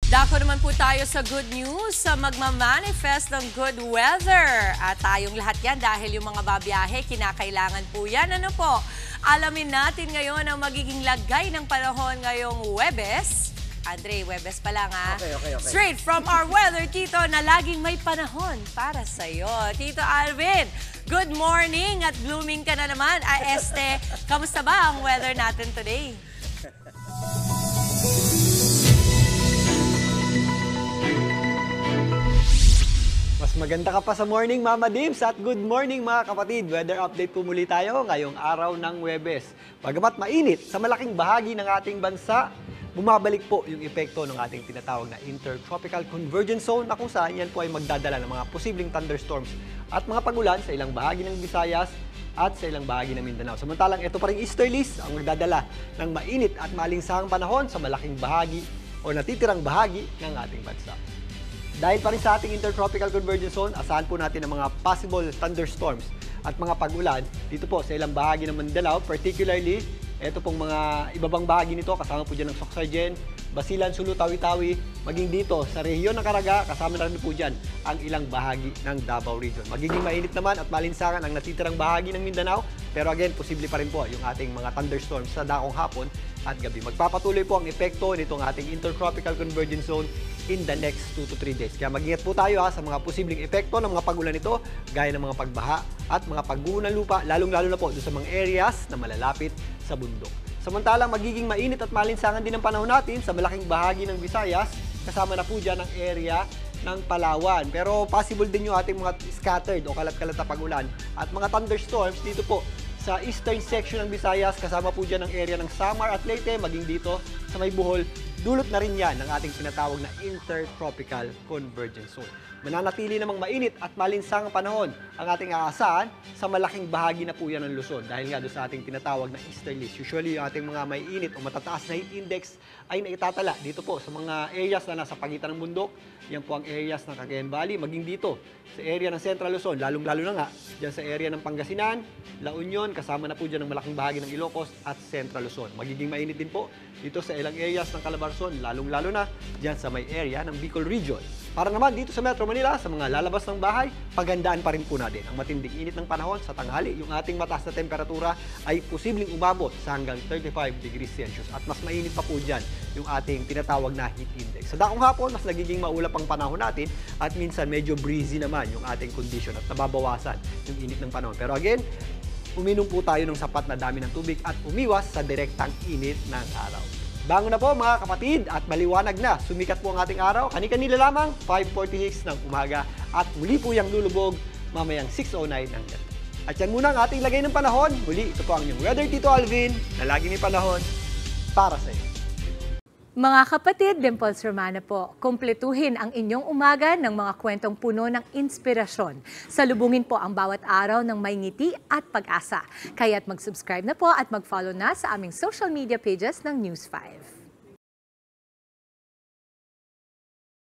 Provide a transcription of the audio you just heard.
Dako naman po tayo sa good news, sa magmamanifest ng good weather. At tayong lahat yan dahil yung mga babiyahe, kinakailangan po yan. Ano po? Alamin natin ngayon ang magiging lagay ng panahon ngayong Huwebes. Andre, Huwebes pa lang ha? Okay. Straight from our weather, Tito, na laging may panahon para sa'yo. Tito Alvin, good morning at blooming ka na naman. Kamusta ba ang weather natin today? Mas maganda ka pa sa morning, Mama Dims, at good morning mga kapatid. Weather update po muli tayo ngayong araw ng Huwebes. Bagamat mainit sa malaking bahagi ng ating bansa, bumabalik po yung epekto ng ating tinatawag na Intertropical Convergence Zone na kung saan yan po ay magdadala ng mga posibleng thunderstorms at mga pagulan sa ilang bahagi ng Visayas at sa ilang bahagi ng Mindanao. Samantalang ito pa rin easterlies ang magdadala ng mainit at malinsahang panahon sa malaking bahagi o natitirang bahagi ng ating bansa. Dahil pa rin sa ating Intertropical Convergence Zone, asahan po natin ang mga possible thunderstorms at mga pag-ulan dito po sa ilang bahagi ng Mindanao, particularly ito pong mga ibabang bahagi nito, kasama po dyan ng Sorsogon, Basilan, Sulu, Tawi-Tawi, maging dito sa rehiyon ng Caraga, kasama na rin po dyan ang ilang bahagi ng Davao Region. Magiging mainit naman at malinsangan ang natitirang bahagi ng Mindanao, pero again, posible pa rin po yung ating mga thunderstorms sa dakong hapon at gabi. Magpapatuloy po ang epekto nitong ating Intertropical Convergence Zone in the next 2 to 3 days. Kaya mag-ingat po tayo sa mga posibleng epekto ng mga pag-ulan nito, gaya ng mga pagbaha at mga pagguho ng lupa, lalong-lalo na po doon sa mga areas na malalapit sa bundok. Samantalang magiging mainit at malinsangan din ang panahon natin sa malaking bahagi ng Visayas, kasama na po dyan ang area ng Palawan. Pero possible din yung ating mga scattered o kalat-kalat na pag-ulan at mga thunderstorms dito po sa eastern section ng Visayas, kasama po dyan ang area ng Samar at Leyte, maging dito sa may Bohol. Dulot na rin yan ng ating tinatawag na Intertropical Convergence Zone. Mananatili namang mainit at malinsang panahon ang ating aasahan sa malaking bahagi na po yan ng Luzon dahil nga doon sa ating tinatawag na easterlies. Usually yung ating mga may init o matataas na heat index ay naitatala dito po sa mga areas na nasa pagitan ng bundok. Yan po ang areas ng Cagayan Valley, maging dito sa area ng Central Luzon, lalong-lalo na nga dyan sa area ng Pangasinan, La Union, kasama na po dyan ng malaking bahagi ng Ilocos at Central Luzon. Magiging mainit din po dito sa ilang areas ng Calabarzon, lalong-lalo na dyan sa may area ng Bicol Region. Para naman dito sa Metro Manila, sa mga lalabas ng bahay, pagandaan pa rin po natin ang matinding init ng panahon sa tanghali. Yung ating mataas na temperatura ay posibleng umabot sa hanggang 35 degrees Celsius at mas mainit pa po dyan yung ating tinatawag na heat index. Sa dakong hapon, mas nagiging maulap ang panahon natin at minsan medyo breezy naman yung ating condition at nababawasan yung init ng panahon. Pero again, uminom po tayo ng sapat na dami ng tubig at umiwas sa direktang init ng araw. Bango na po mga kapatid at maliwanag na. Sumikat po ang ating araw. Kani-kanila lamang, 5:46 ng umaga at muli po yung lulubog mamayang 6:09 ng gabi. At yan muna ang ating lagay ng panahon. Muli, ito po ang inyong Weather Tito Alvin na lagi may panahon para sa iyo. Mga kapatid, Dimples Romana po, kumpletuhin ang inyong umaga ng mga kwentong puno ng inspirasyon. Salubungin po ang bawat araw ng may ngiti at pag-asa. Kaya't mag-subscribe na po at mag-follow na sa aming social media pages ng News 5.